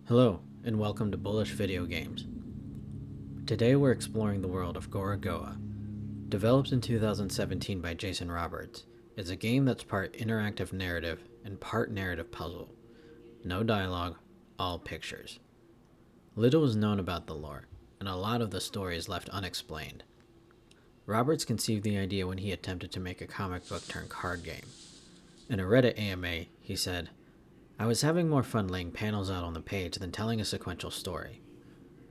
Hello, and welcome to Bullish Video Games. Today we're exploring the world of Gorogoa. Developed in 2017 by Jason Roberts, it's a game that's part interactive narrative and part narrative puzzle. No dialogue, all pictures. Little is known about the lore, and a lot of the story is left unexplained. Roberts conceived the idea when he attempted to make a comic book turned card game. In a Reddit AMA, he said, "I was having more fun laying panels out on the page than telling a sequential story.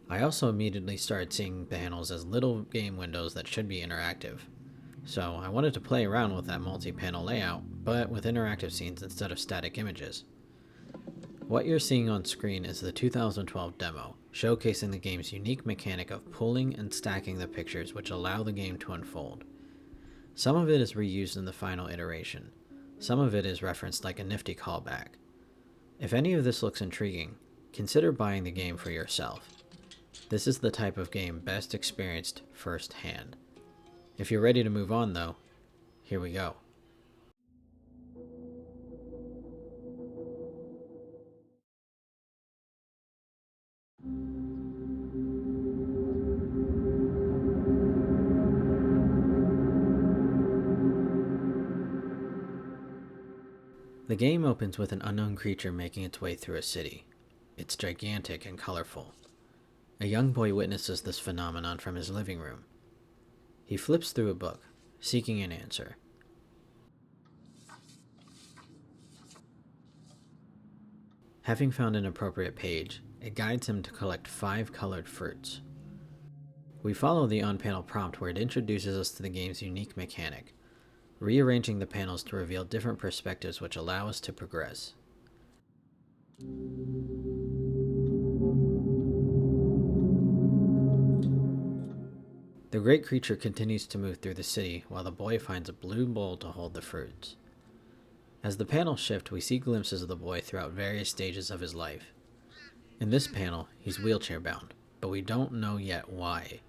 I also immediately started seeing panels as little game windows that should be interactive. So I wanted to play around with that multi-panel layout, but with interactive scenes instead of static images." What you're seeing on screen is the 2012 demo, showcasing the game's unique mechanic of pulling and stacking the pictures which allow the game to unfold. Some of it is reused in the final iteration. Some of it is referenced like a nifty callback. If any of this looks intriguing, consider buying the game for yourself. This is the type of game best experienced firsthand. If you're ready to move on though, here we go. The game opens with an unknown creature making its way through a city. It's gigantic and colorful. A young boy witnesses this phenomenon from his living room. He flips through a book, seeking an answer. Having found an appropriate page, it guides him to collect 5 colored fruits. We follow the on-panel prompt where it introduces us to the game's unique mechanic, rearranging the panels to reveal different perspectives which allow us to progress. The great creature continues to move through the city while the boy finds a blue bowl to hold the fruits. As the panels shift, we see glimpses of the boy throughout various stages of his life. In this panel, he's wheelchair bound, but we don't know yet why.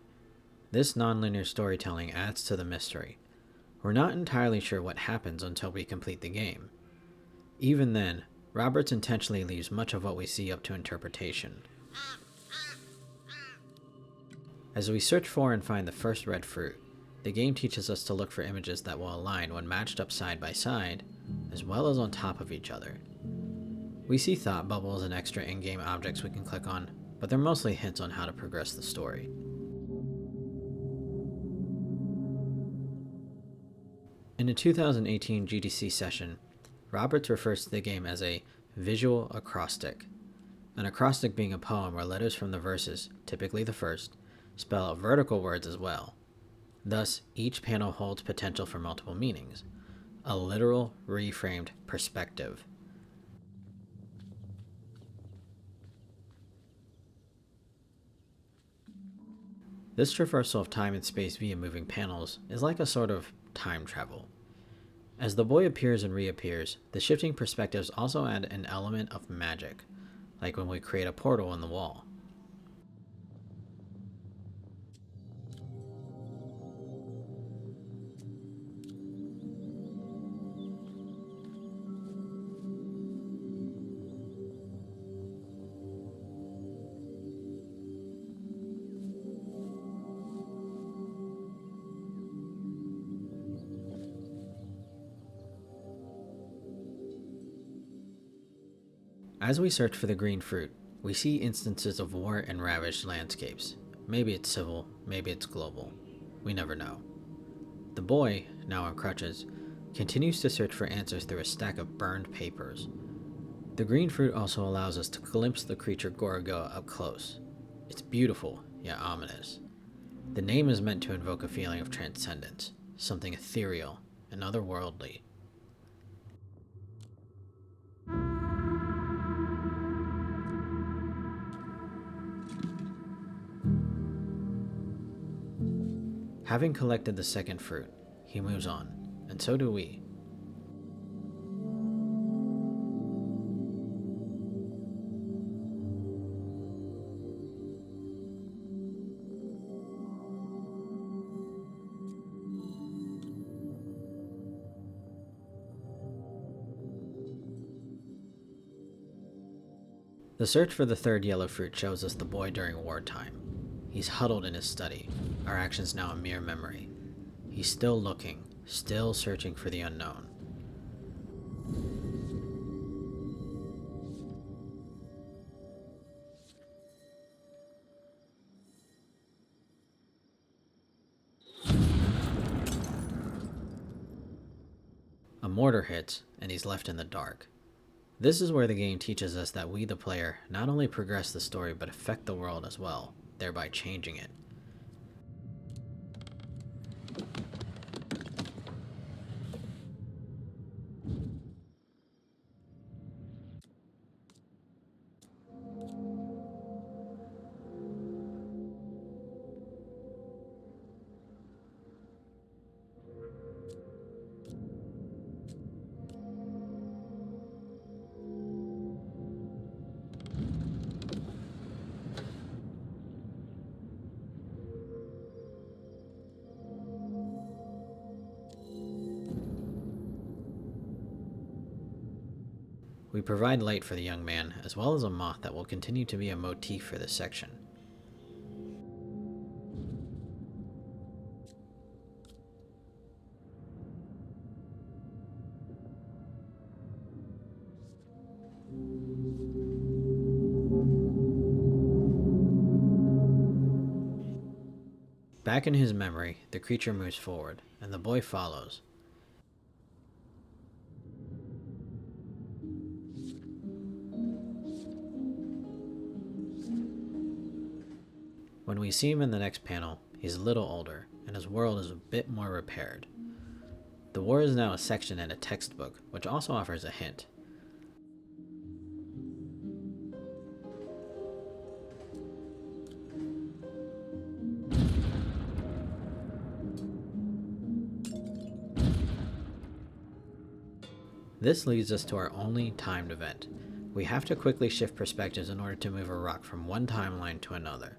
This nonlinear storytelling adds to the mystery. We're not entirely sure what happens until we complete the game. Even then, Roberts intentionally leaves much of what we see up to interpretation. As we search for and find the first red fruit, the game teaches us to look for images that will align when matched up side by side, as well as on top of each other. We see thought bubbles and extra in-game objects we can click on, but they're mostly hints on how to progress the story. In a 2018 GDC session, Roberts refers to the game as a visual acrostic. An acrostic being a poem where letters from the verses, typically the first, spell out vertical words as well. Thus, each panel holds potential for multiple meanings. A literal, reframed perspective. This traversal of time and space via moving panels is like a sort of time travel. As the boy appears and reappears, the shifting perspectives also add an element of magic, like when we create a portal in the wall. As we search for the green fruit, we see instances of war and ravaged landscapes. Maybe it's civil, maybe it's global. We never know. The boy, now on crutches, continues to search for answers through a stack of burned papers. The green fruit also allows us to glimpse the creature Gorogoa up close. It's beautiful, yet ominous. The name is meant to invoke a feeling of transcendence, something ethereal and otherworldly. Having collected the second fruit, he moves on, and so do we. The search for the third yellow fruit shows us the boy during wartime. He's huddled in his study, our actions now a mere memory. He's still looking, still searching for the unknown. A mortar hits, and he's left in the dark. This is where the game teaches us that we, the player, not only progress the story but affect the world as well, thereby changing it. We provide light for the young man, as well as a moth that will continue to be a motif for this section. Back in his memory, the creature moves forward, and the boy follows. When we see him in the next panel, he's a little older, and his world is a bit more repaired. The war is now a section in a textbook, which also offers a hint. This leads us to our only timed event. We have to quickly shift perspectives in order to move a rock from one timeline to another.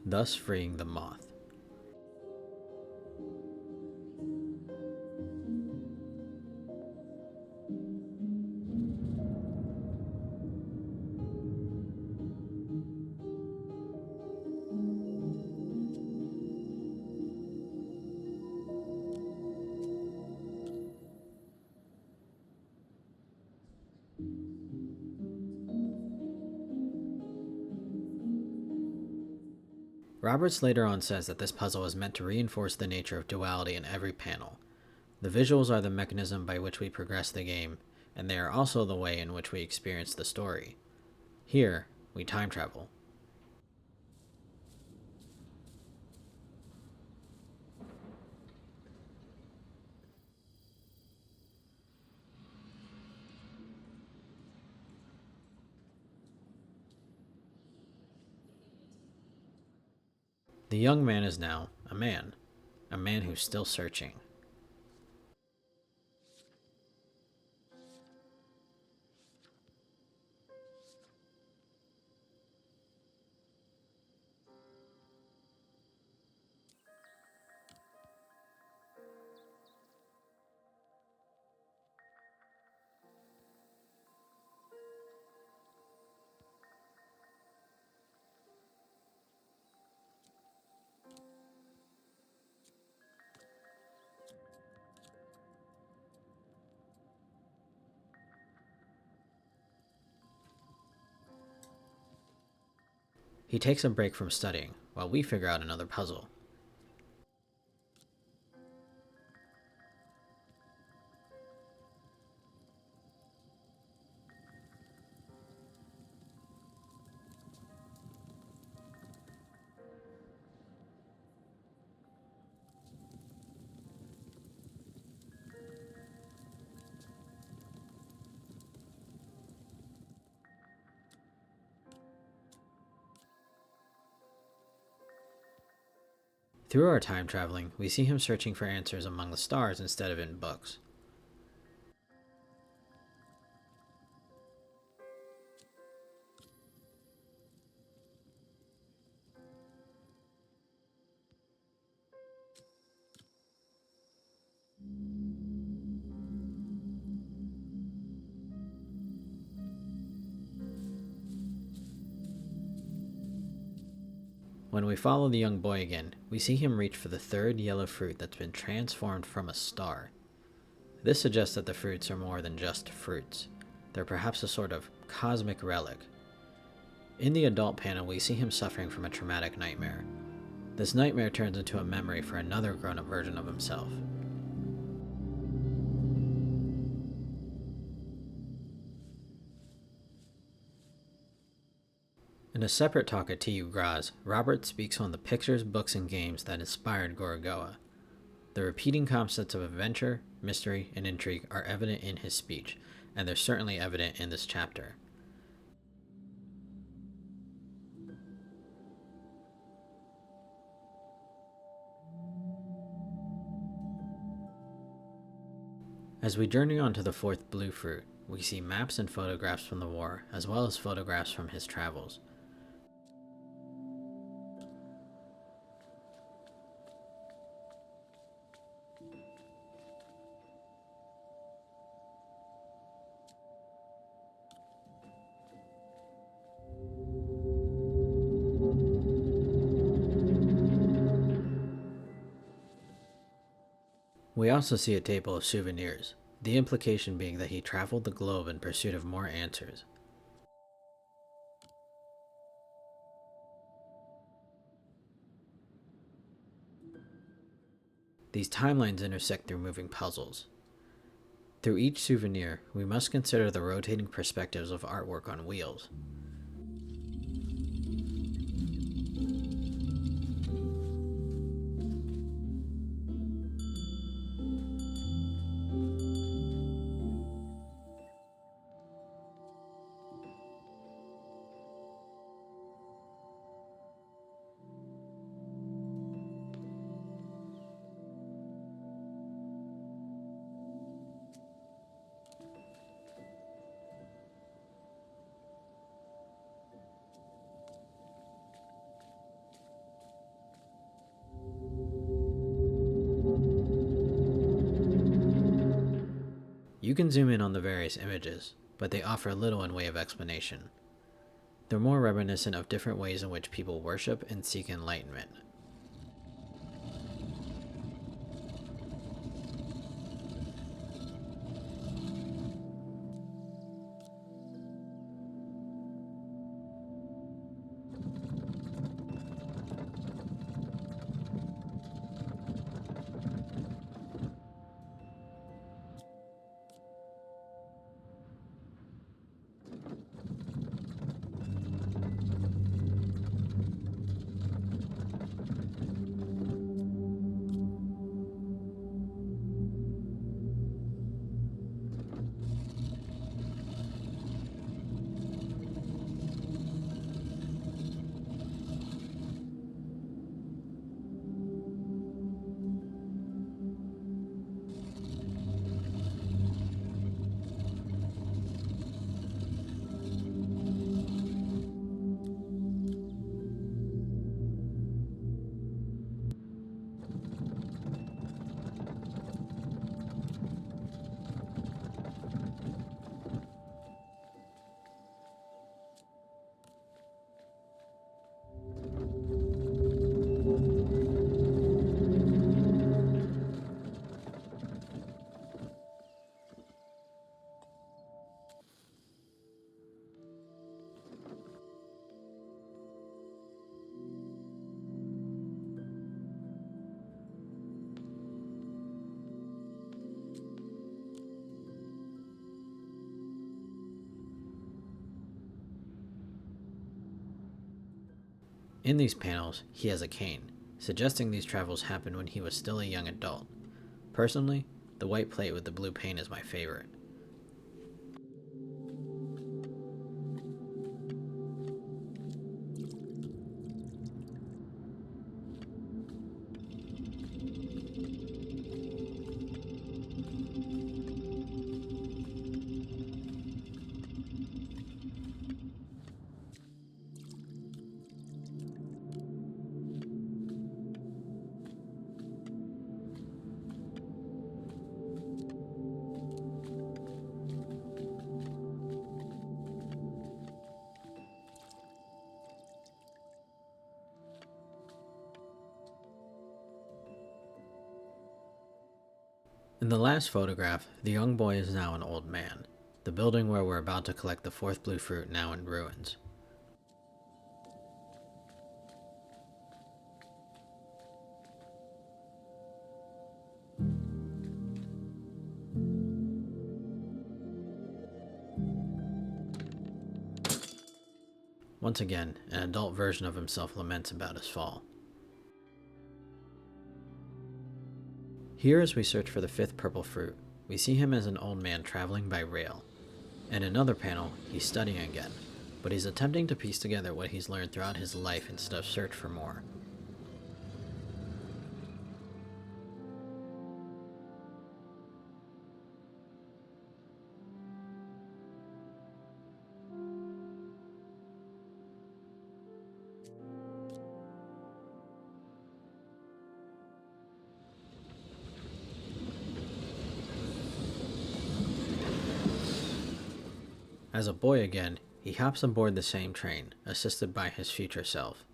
Thus freeing the moth. Roberts later on says that this puzzle is meant to reinforce the nature of duality in every panel. The visuals are the mechanism by which we progress the game, and they are also the way in which we experience the story. Here, we time travel. The young man is now a man who's still searching. He takes a break from studying while we figure out another puzzle. Through our time traveling, we see him searching for answers among the stars instead of in books. When we follow the young boy again, we see him reach for the third yellow fruit that's been transformed from a star. This suggests that the fruits are more than just fruits. They're perhaps a sort of cosmic relic. In the adult panel, we see him suffering from a traumatic nightmare. This nightmare turns into a memory for another grown-up version of himself. In a separate talk at TU Graz, Robert speaks on the pictures, books, and games that inspired Gorogoa. The repeating concepts of adventure, mystery, and intrigue are evident in his speech, and they're certainly evident in this chapter. As we journey on to the fourth blue fruit, we see maps and photographs from the war, as well as photographs from his travels. We also see a table of souvenirs, the implication being that he traveled the globe in pursuit of more answers. These timelines intersect through moving puzzles. Through each souvenir, we must consider the rotating perspectives of artwork on wheels. You can zoom in on the various images, but they offer little in way of explanation. They're more reminiscent of different ways in which people worship and seek enlightenment. In these panels, he has a cane, suggesting these travels happened when he was still a young adult. Personally, the white plate with the blue paint is my favorite. In the last photograph, the young boy is now an old man. The building where we're about to collect the fourth blue fruit now in ruins. Once again, an adult version of himself laments about his fall. Here, as we search for the fifth purple fruit, we see him as an old man traveling by rail. In another panel, he's studying again, but he's attempting to piece together what he's learned throughout his life instead of search for more. As a boy again, he hops aboard the same train, assisted by his future self.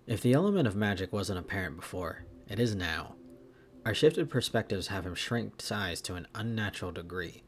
If the element of magic wasn't apparent before, it is now. Our shifted perspectives have him shrink size to an unnatural degree.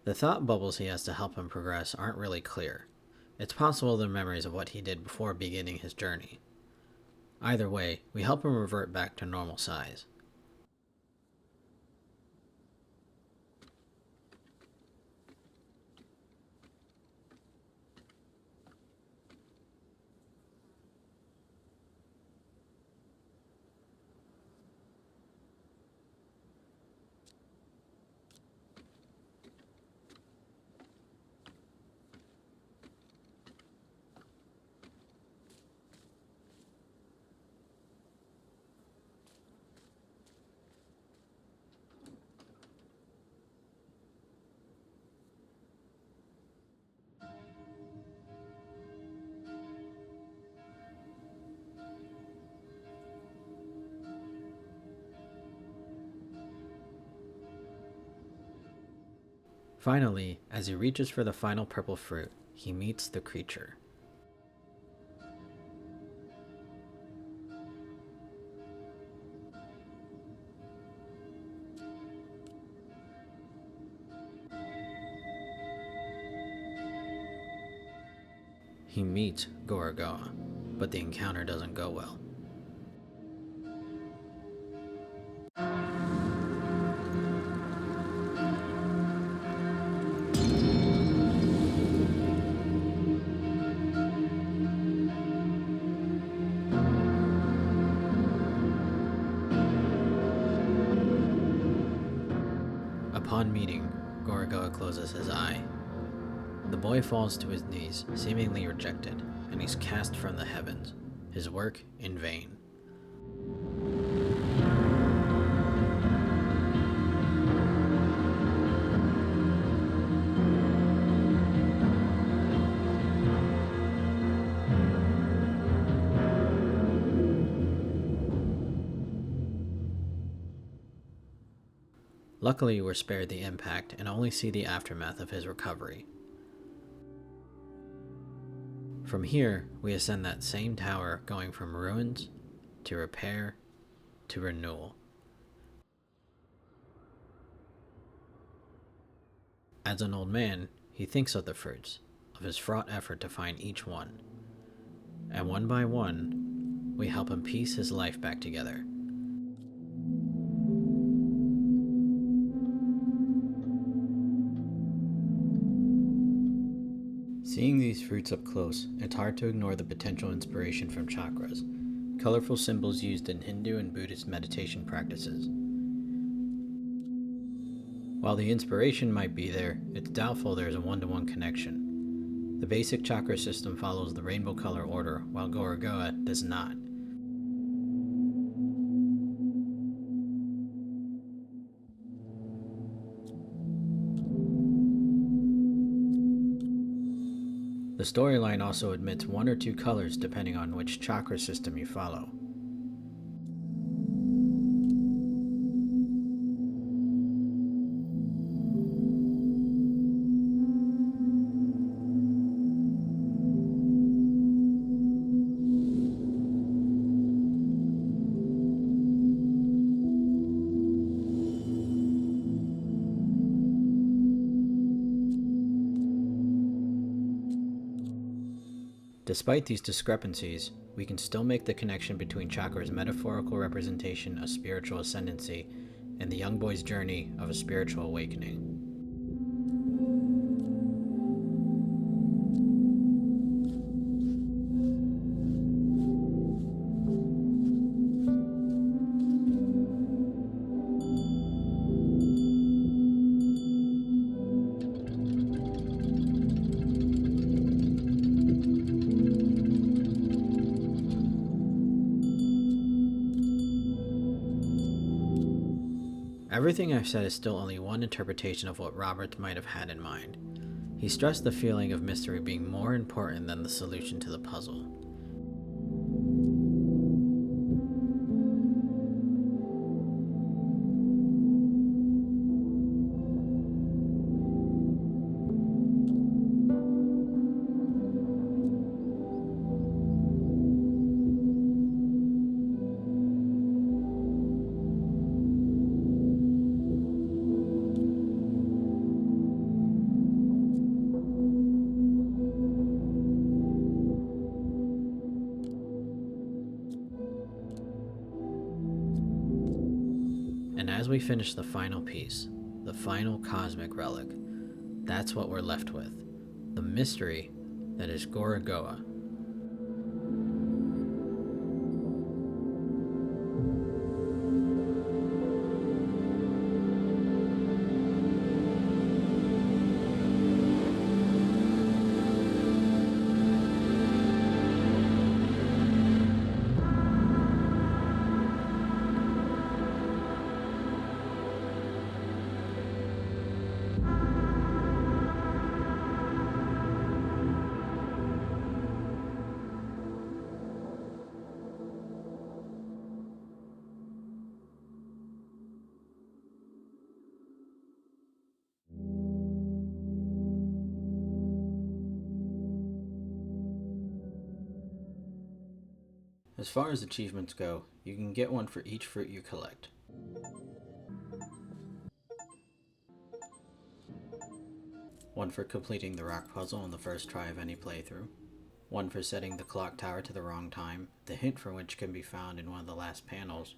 The thought bubbles he has to help him progress aren't really clear. It's possible they're memories of what he did before beginning his journey. Either way, we help him revert back to normal size. Finally, as he reaches for the final purple fruit, he meets the creature. He meets Gorogoa, but the encounter doesn't go well. Upon meeting, Gorogoa closes his eye. The boy falls to his knees, seemingly rejected, and he's cast from the heavens, his work in vain. Luckily, we're spared the impact and only see the aftermath of his recovery. From here, we ascend that same tower, going from ruins to repair to renewal. As an old man, he thinks of the fruits of his fraught effort to find each one, and one by one, we help him piece his life back together. Seeing these fruits up close, it's hard to ignore the potential inspiration from chakras, colorful symbols used in Hindu and Buddhist meditation practices. While the inspiration might be there, it's doubtful there's a one-to-one connection. The basic chakra system follows the rainbow color order, while Gorogoa does not. The storyline also admits one or two colors depending on which chakra system you follow. Despite these discrepancies, we can still make the connection between chakra's metaphorical representation of spiritual ascendancy and the young boy's journey of a spiritual awakening. Everything I've said is still only one interpretation of what Roberts might have had in mind. He stressed the feeling of mystery being more important than the solution to the puzzle. And as we finish the final piece, the final cosmic relic, that's what we're left with. The mystery that is Gorogoa. As far as achievements go, you can get one for each fruit you collect. One for completing the rock puzzle on the first try of any playthrough, one for setting the clock tower to the wrong time, the hint for which can be found in one of the last panels,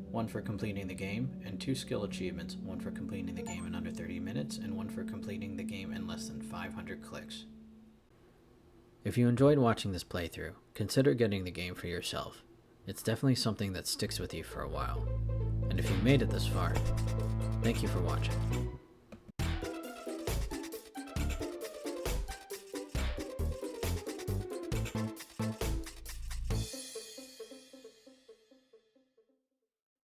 one for completing the game, and 2 skill achievements, one for completing the game in under 30 minutes and one for completing the game in less than 500 clicks. If you enjoyed watching this playthrough, consider getting the game for yourself. It's definitely something that sticks with you for a while. And if you made it this far, thank you for watching.